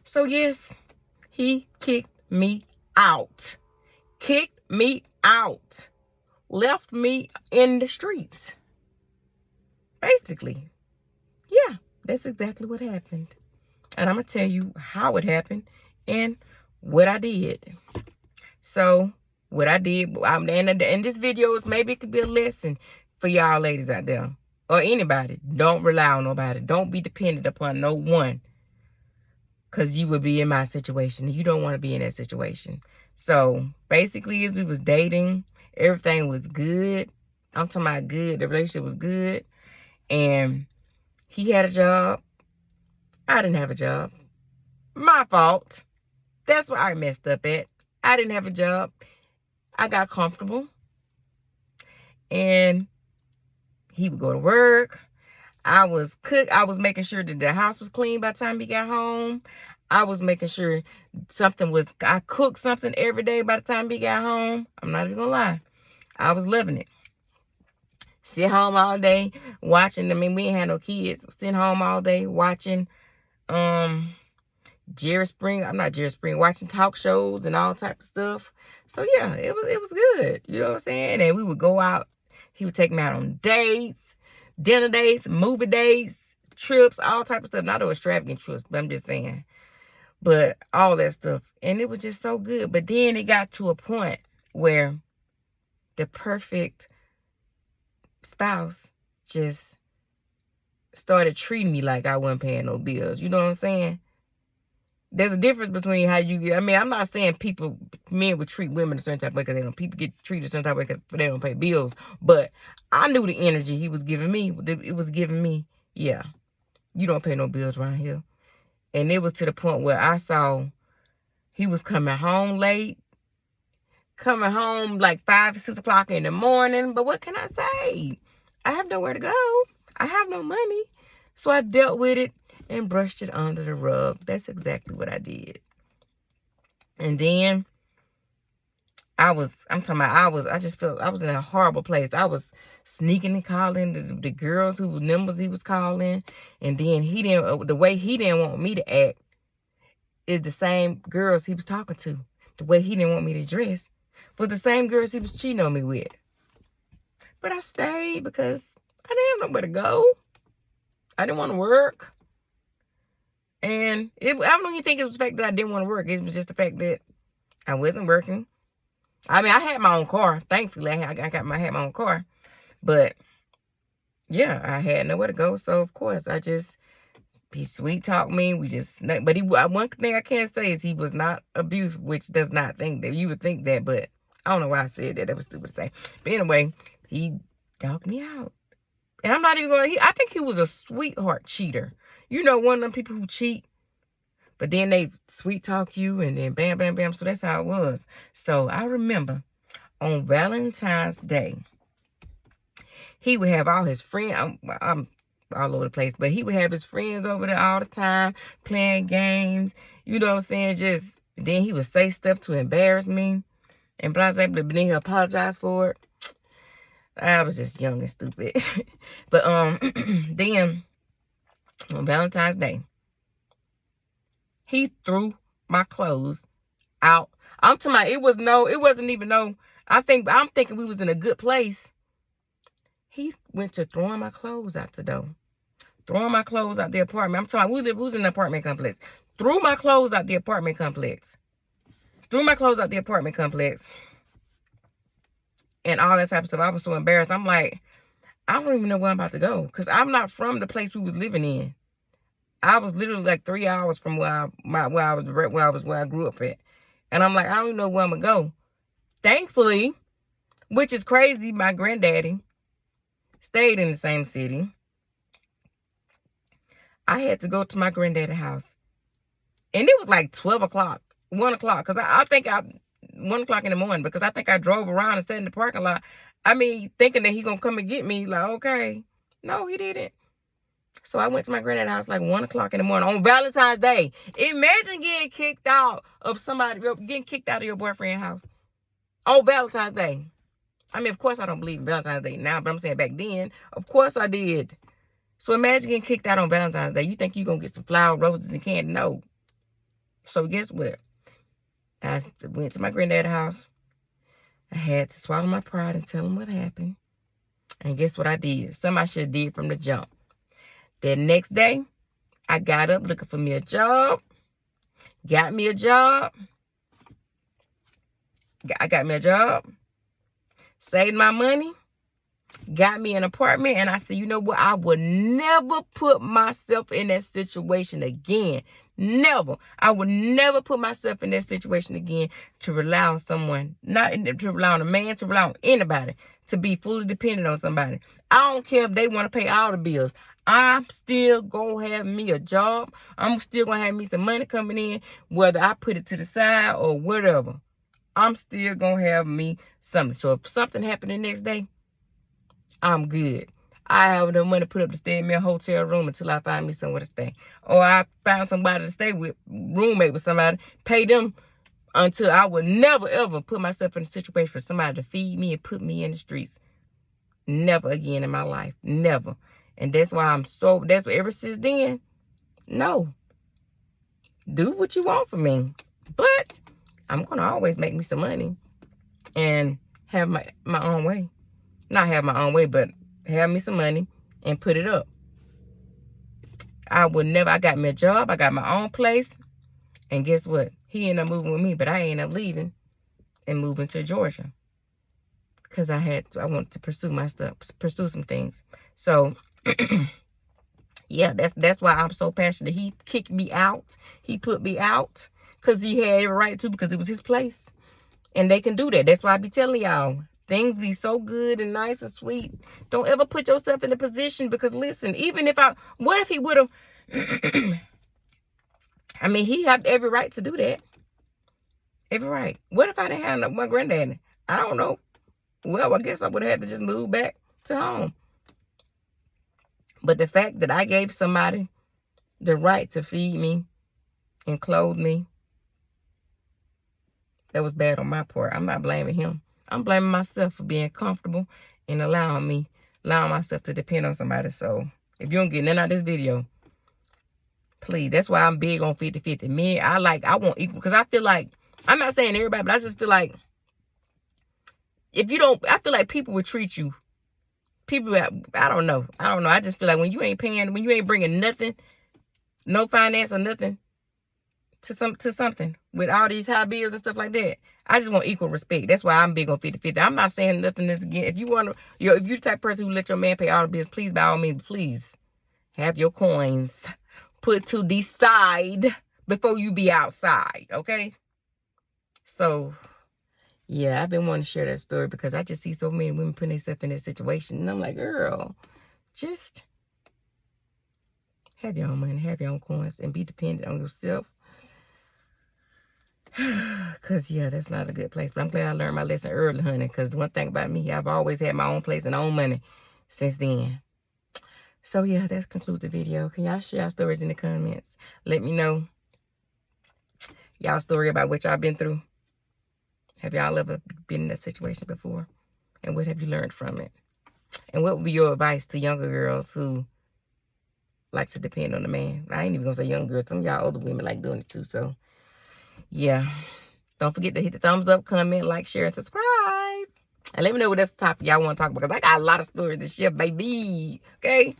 So yes, he kicked me out. Kicked me out. Left me in the streets. Basically. Yeah, that's exactly what happened. And I'm going to tell you how it happened and what I did. So, what I did, and this video is maybe it could be a lesson for y'all ladies out there. Or anybody. Don't rely on nobody. Don't be dependent upon no one. Because you would be in my situation. You don't want to be in that situation. So, basically, as we was dating, everything was good. I'm talking about good. The relationship was good. And he had a job. I didn't have a job. My fault. That's where I messed up at. I didn't have a job. I got comfortable. And he would go to work. I was making sure that the house was clean by the time he got home. I was making sure I cooked something every day by the time he got home. I'm not even gonna lie. I was loving it. Sit home all day watching. I mean, we ain't had no kids. Sitting home all day watching Jerry Springer. I'm not Jerry Springer. Watching talk shows and all type of stuff. So yeah, it was good. You know what I'm saying? And we would go out. He would take me out on dates, dinner dates, movie dates, trips, all type of stuff. Not those extravagant trips, but I'm just saying. But all that stuff. And it was just so good. But then it got to a point where the perfect spouse just started treating me like I wasn't paying no bills. You know what I'm saying? There's a difference between how you get. I mean, I'm not saying men would treat women a certain type of way because they don't. People get treated a certain type of way because they don't pay bills. But I knew the energy he was giving me. It was giving me, yeah, you don't pay no bills around here. And it was to the point where I saw he was coming home late, coming home like 5 or 6 o'clock in the morning. But what can I say? I have nowhere to go. I have no money. So I dealt with it and brushed it under the rug. That's exactly what I did. And then I just felt I was in a horrible place. I was sneaking and calling the girls whose numbers he was calling. And then the way he didn't want me to act is the same girls he was talking to. The way he didn't want me to dress was the same girls he was cheating on me with. But I stayed because I didn't have nowhere to go. I didn't want to work. And I don't even think it was the fact that I didn't want to work. It was just the fact that I wasn't working. I mean, I had my own car. Thankfully, I had my own car. But, yeah, I had nowhere to go. So, of course, he sweet-talked me. One thing I can't say is he was not abusive, which does not think that. You would think that, but I don't know why I said that. That was stupid to say. But anyway, he dogged me out. And I'm not even I think he was a sweetheart cheater. You know, one of them people who cheat, but then they sweet talk you and then bam, bam, bam. So that's how it was. So I remember on Valentine's Day, he would have all his friends. I'm all over the place, but he would have his friends over there all the time playing games. You know what I'm saying? Then he would say stuff to embarrass me and blah, blah, blah, but then he apologized for it. I was just young and stupid. But then on Valentine's Day, he threw my clothes out. I'm talking about it wasn't even I'm thinking we was in a good place. He went to throwing my clothes out the door. Throwing my clothes out the apartment. I'm talking about we was in an apartment complex. Threw my clothes out the apartment complex. And all that type of stuff. I was so embarrassed. I'm like, I don't even know where I'm about to go. Because I'm not from the place we was living in. I was literally like 3 hours from where I grew up at. And I'm like, I don't even know where I'm going to go. Thankfully, which is crazy, my granddaddy stayed in the same city. I had to go to my granddaddy's house. And it was like 12 o'clock, 1 o'clock. Because I think 1 o'clock in the morning, because I think I drove around and sat in the parking lot. I mean, thinking that he gonna come and get me. Like, okay. No, he didn't. So I went to my granddad's house like 1 o'clock in the morning on Valentine's Day. Imagine getting kicked out of your boyfriend's house on Valentine's Day. I mean, of course I don't believe in Valentine's Day now, but I'm saying back then, of course I did. So imagine getting kicked out on Valentine's Day. You think you're gonna get some flowers, roses, and candy? No. So guess what? I went to my granddad's house. I had to swallow my pride and tell him what happened. And guess what I did? Something I should have did from the jump. That next day, I got up looking for me a job. Got me a job. I got me a job. Saved my money. Got me an apartment. And I said, you know what? I would never put myself in that situation again. Never. I would never put myself in that situation again to rely on someone. Not to rely on a man, to rely on anybody. To be fully dependent on somebody. I don't care if they want to pay all the bills. I'm still going to have me a job. I'm still going to have me some money coming in. Whether I put it to the side or whatever. I'm still going to have me something. So if something happened the next day, I'm good. I have enough money to put up to stay in me a hotel room until I find me somewhere to stay. Or I find somebody to stay with, roommate with somebody, pay them until I would never, ever put myself in a situation for somebody to feed me and put me in the streets. Never again in my life. Never. And that's why that's ever since then, no. Do what you want for me. But I'm going to always make me some money and have my own way. Not have my own way, but have me some money and put it up. I got me a job. I got my own place. And guess what? He ended up moving with me, but I ended up leaving and moving to Georgia. Because I wanted to pursue my stuff, pursue some things. So, yeah, that's why I'm so passionate. He kicked me out. He put me out because he had every right to, because it was his place. And they can do that. That's why I be telling y'all. Things be so good and nice and sweet. Don't ever put yourself in a position, because listen, even if what if he would have, I mean, he had every right to do that. Every right. What if I didn't have my granddaddy? I don't know. Well, I guess I would have had to just move back to home. But the fact that I gave somebody the right to feed me and clothe me, that was bad on my part. I'm not blaming him. I'm blaming myself for being comfortable and allowing myself to depend on somebody. So if you don't get none out of this video, please. That's why I'm big on 50-50. Me, I want equal, because I feel like, I'm not saying everybody, but I just feel like I feel like people would treat you. People, I don't know. I just feel like when you ain't bringing nothing, no finance or nothing to something with all these high bills and stuff like that, I just want equal respect. That's why I'm big on 50-50. I'm not saying nothing this again. If you're the type of person who let your man pay all the bills, please, by all means, please have your coins put to the side before you be outside, okay? So, yeah, I've been wanting to share that story because I just see so many women putting themselves in that situation. And I'm like, girl, just have your own money, have your own coins, and be dependent on yourself. Because, yeah, that's not a good place. But I'm glad I learned my lesson early, honey. Because one thing about me, I've always had my own place and own money since then. So, yeah, that concludes the video. Can y'all share your stories in the comments? Let me know y'all story about what y'all been through. Have y'all ever been in that situation before? And what have you learned from it? And what would be your advice to younger girls who like to depend on a man? I ain't even going to say young girls. Some of y'all older women like doing it too. So, yeah. Don't forget to hit the thumbs up, comment, like, share, and subscribe. And let me know what else topic y'all want to talk about, because I got a lot of stories to share, baby. Okay?